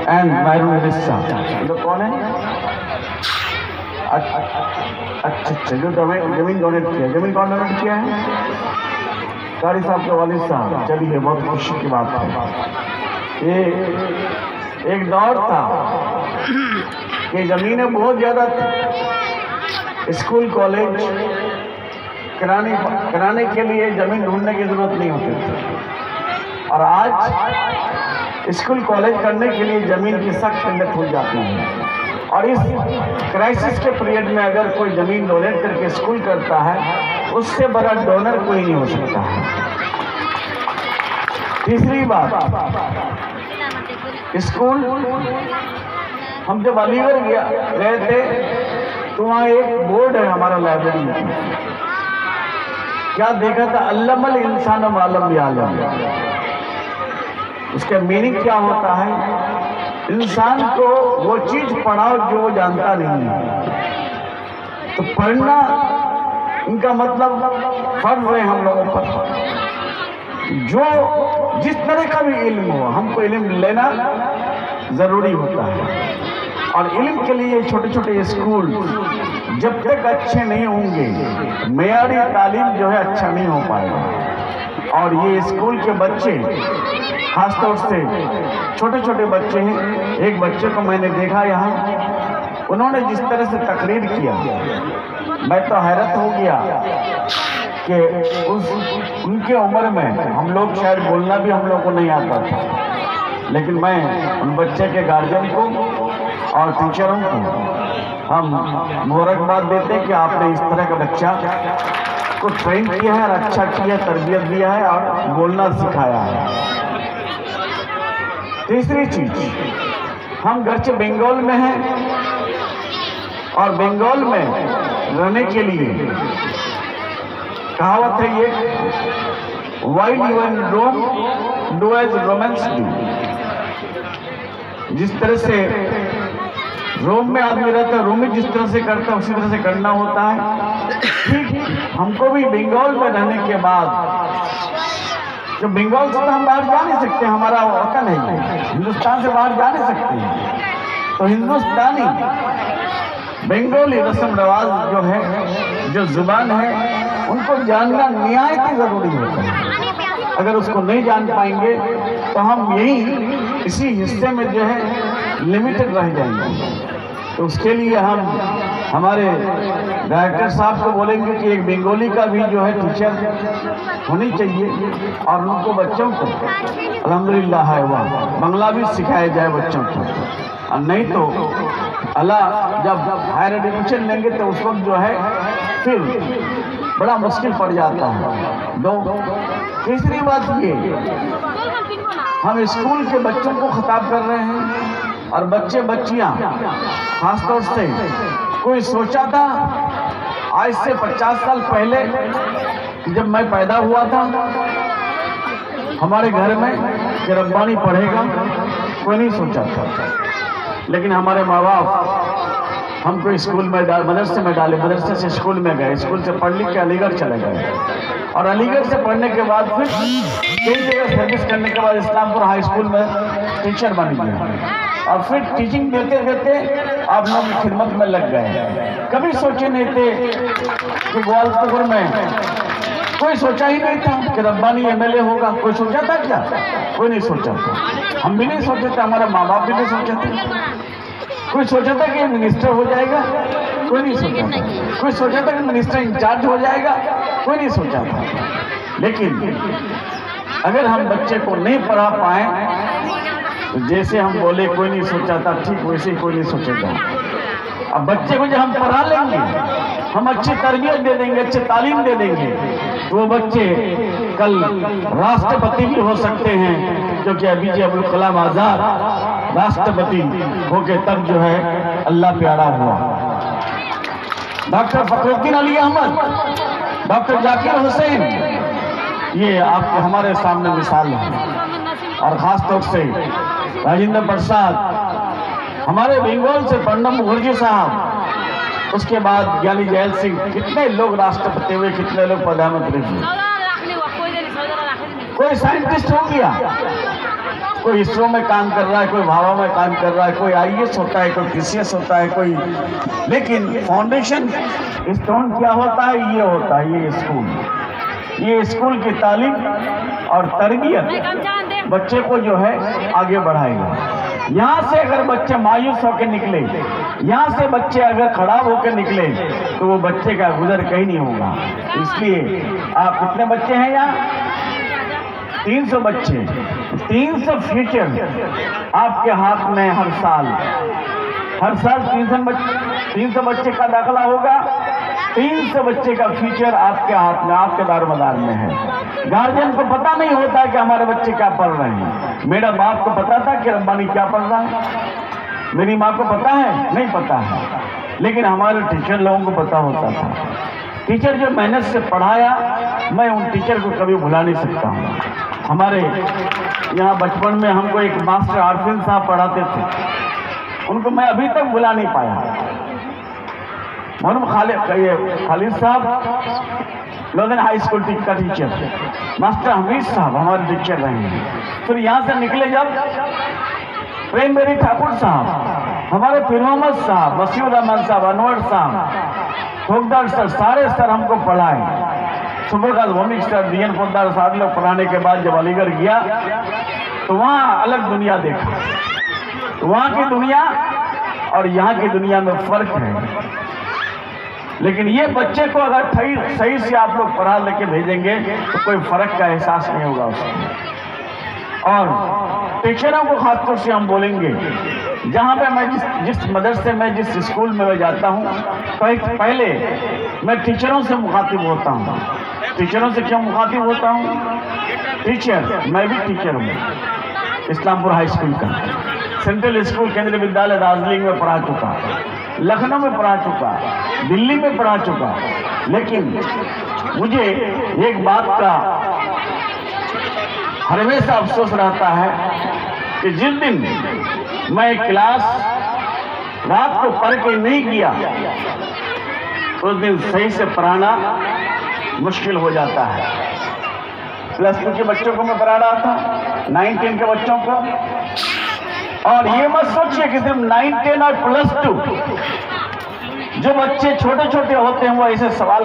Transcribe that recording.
And मैरूनिसा। तो कौन है? अच्छा, जो जमीन डोनेट किया, जमीन कौन डोनेट किया है? कारी साहब के वालिद साहब। चलिए, बहुत खुशी की बात है। ये एक दौर था कि जमीनें बहुत ज्यादा थी, स्कूल कॉलेज कराने के लिए जमीन ढूंढने की जरूरत नहीं होती थी, और आज स्कूल कॉलेज करने के लिए जमीन की सख्त किल्लत हो जाती है। और इस क्राइसिस के पीरियड में अगर कोई जमीन डोनेट करके स्कूल करता है, उससे बड़ा डोनर कोई नहीं हो सकता है। तीसरी बात, स्कूल हम जब अलीगढ़ गए थे तो वहाँ एक बोर्ड है हमारा लाइब्रेरी में, क्या देखा था? अल्लमल इंसान मालम यालम। उसका मीनिंग क्या होता है? इंसान को वो चीज पढ़ाओ जो वो जानता नहीं है। तो पढ़ना इनका मतलब फर्ज है हम लोगों पर। जो जिस तरह का भी इल्म हो, हमको इल्म लेना जरूरी होता है। और इल्म के लिए छोटे छोटे स्कूल जब तक अच्छे नहीं होंगे, मेयारी तालीम जो है अच्छा नहीं हो पाएगा। और ये स्कूल के बच्चे, खासतौर से छोटे छोटे बच्चे हैं। एक बच्चे को मैंने देखा यहाँ, उन्होंने जिस तरह से तकरीर किया, मैं तो हैरत हो गया कि उनके उम्र में हम लोग शायद बोलना भी हम लोग को नहीं आता था, लेकिन मैं उन बच्चे के गार्जियन को और टीचरों को हम मुबारकबाद देते हैं कि आपने इस तरह का बच्चा को ट्रेन किया है और अच्छा किया, तरबियत दिया है और बोलना सिखाया है। तीसरी चीज, हम घर से बंगाल में हैं और बंगाल में रहने के लिए कहावत है ये, while you in Rome, do as Romans do। जिस तरह से रोम में आदमी रहता है, रोमी जिस तरह से करता है उसी तरह से करना होता है। ठीक हमको भी बंगाल में रहने के बाद, जो बंगाल से तो हम बाहर जा नहीं सकते, हमारा वतन है, हिंदुस्तान से बाहर जा नहीं सकते हैं, तो हिंदुस्तानी बंगाली रस्म रिवाज जो है, जो जुबान है, उनको जानना निहायत ही जरूरी होता है। अगर उसको नहीं जान पाएंगे तो हम यही इसी हिस्से में जो है लिमिटेड रह जाएंगे। तो उसके लिए हम हमारे डायरेक्टर साहब को बोलेंगे कि एक बंगाली का भी जो है टीचर होनी चाहिए, और उनको बच्चों को अल्हम्दुलिल्लाह है वह बांग्ला भी सिखाया जाए बच्चों को। और नहीं तो अल्लाह जब हायर एजुकेशन लेंगे तो उस वक्त जो है फिर बड़ा मुश्किल पड़ जाता है। तीसरी बात ये, हम स्कूल के बच्चों को खिताब कर रहे हैं, और बच्चे बच्चियां खासतौर से, कोई सोचा था आज से 50 साल पहले जब मैं पैदा हुआ था हमारे घर में कि रब्बानी पढ़ेगा? कोई नहीं सोचा था। लेकिन हमारे माँ बाप हमको स्कूल में मदरसे में डाले, मदरसे से स्कूल में गए, स्कूल से पढ़ लिख के अलीगढ़ चले गए, और अलीगढ़ से पढ़ने के बाद फिर कई जगह सर्विस करने के बाद इस्लामपुर हाई स्कूल में टीचर बन गए, और फिर टीचिंग देते देते आप लोग की खिदमत में लग गए। कभी सोचे नहीं थे कि ग्वालियर में, कोई सोचा ही नहीं था कि रब्बानी एमएलए होगा। कोई सोचा था क्या? कोई नहीं सोचा था। हम भी नहीं सोचे थे, हमारे माँ बाप भी नहीं सोचे थे। कोई सोचा था कि मिनिस्टर हो जाएगा? कोई नहीं सोचा था। कोई सोचा था कि मिनिस्टर इंचार्ज हो जाएगा? कोई नहीं सोचा था। लेकिन अगर हम बच्चे को नहीं पढ़ा पाए तो जैसे हम बोले कोई नहीं सोचा था, ठीक वैसे ही कोई नहीं सोचेगा। अब बच्चे को जब हम पढ़ा लेंगे, हम अच्छी तरबियत दे देंगे, अच्छी तालीम दे देंगे, तो वो बच्चे कल राष्ट्रपति भी हो सकते हैं, क्योंकि APJ अब्दुल कलाम आजाद राष्ट्रपति होके तब जो है अल्लाह प्यारा हुआ। डॉक्टर फखरुद्दीन अली अहमद, डॉक्टर जाकिर हुसैन, ये आपके हमारे सामने मिसाल है। और खास तौर से राजेंद्र प्रसाद, हमारे बंगाल से प्रणब मुखर्जी साहब, उसके बाद ज्ञानी जैल सिंह, कितने लोग राष्ट्रपति हुए, कितने लोग प्रधानमंत्री हुए। कोई साइंटिस्ट हो गया, कोई इसरो में काम कर रहा है, कोई भाभा में काम कर रहा है, कोई IAS होता है, कोई PCS होता है, कोई, लेकिन फाउंडेशन स्टोन क्या होता है? ये होता है ये स्कूल की तालीम और तरबियत बच्चे को जो है आगे बढ़ाएगा। यहाँ से अगर बच्चे मायूस होकर निकले, यहाँ से बच्चे अगर खराब होकर निकले, तो वो बच्चे का गुजर कहीं नहीं होगा। इसलिए आप कितने बच्चे हैं यहाँ? 300 बच्चे, 300 फ्यूचर आपके हाथ में। हर साल 300 बच्चे का दाखला होगा, 300 बच्चे का फ्यूचर आपके हाथ में, आपके दारोमदार में है। गार्जियन को पता नहीं होता कि हमारे बच्चे क्या पढ़ रहे हैं। मेरा बाप को पता था कि रब्बानी क्या पढ़ रहा है, मेरी माँ को पता है? नहीं पता है, लेकिन हमारे टीचर लोगों को पता होता था। टीचर जो मेहनत से पढ़ाया, मैं उन टीचर को कभी भुला नहीं सकता हूँ। हमारे यहाँ बचपन में हमको एक मास्टर आरफिन साहब पढ़ाते थे, उनको मैं अभी तक भुला नहीं पाया। मरहूम खालिद साहब लोधन हाई स्कूल का टीचर, मास्टर हमीद साहब हमारे टीचर रहे हैं। फिर यहाँ से निकले जब प्रेम मेरी ठाकुर साहब, हमारे पीर मोहम्मद साहब, वसीउर रहमान साहब, अनवर साहब, ठोकदार सर, सारे सर हमको पढ़ाए। सुबह का भौमिक सर, DN पोद्दार साहब लोग पढ़ाने के बाद जब अलीगढ़ गया तो वहाँ अलग दुनिया देखा। वहाँ की दुनिया और यहाँ की दुनिया में फर्क है। लेकिन ये बच्चे को अगर सही से आप लोग पढ़ा लेके भेजेंगे तो कोई फर्क का एहसास नहीं होगा उसमें। और टीचरों को खासतौर से हम बोलेंगे, जहाँ पे मैं जिस मदरसे में, जिस स्कूल में मैं जाता हूँ, पहले मैं टीचरों से मुखातिब होता हूँ। टीचरों से क्यों मुखातिब होता हूँ? टीचर, मैं भी टीचर हूँ इस्लामपुर हाई स्कूल का, सेंट्रल स्कूल केंद्रीय विद्यालय दार्जिलिंग में पढ़ा चुका, लखनऊ में पढ़ा चुका, दिल्ली में पढ़ा चुका। लेकिन मुझे एक बात का हमेशा अफसोस रहता है कि जिस दिन मैं क्लास रात को पढ़ के नहीं किया, उस दिन सही से पढ़ाना मुश्किल हो जाता है। +2 के बच्चों को मैं पढ़ा रहा था, 9, 10 के बच्चों को। और ये मत सोचिए कि सिर्फ 9, 10 और +2 जो बच्चे छोटे छोटे होते हैं वो ऐसे सवाल